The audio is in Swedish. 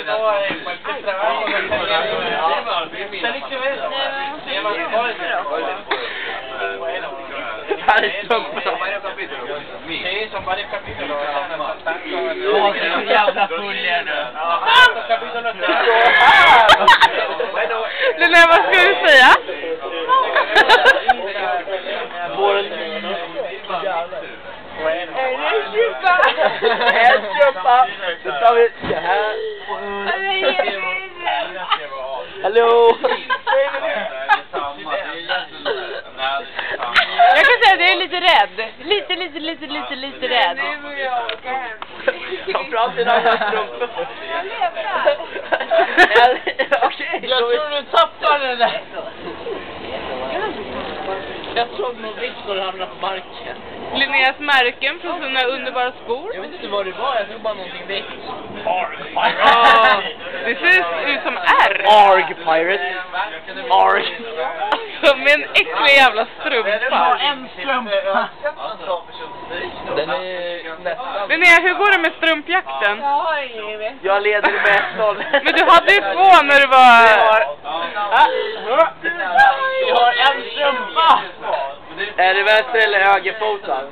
cualquier trabajo. Varios capítulos. Sí, son varios capítulos. Qué jävla fulla nu. ¿Cuántos capítulos Linnea, vad ska du säga? Då tar vi det här. Hallå! Jag kan säga att jag är lite rädd. Lite rädd. Ta fram dina strumpor. Okej. Jag tror du tappar den där. Jag såg någon Victor hamna på marken. Linneas märken från sina underbara skor. Jag vet inte vad det var, jag såg bara någonting vitt. Det ser ut som R. Arg Pirate. Arg. Alltså, med en äcklig jävla strumpa. En strumpa. Den är nästan. Linnea, hur går det med strumpjakten? Jag leder med 0. Men du hade ju 2 när du var... Jag har en strumpa. Är det vänster eller högerfoten?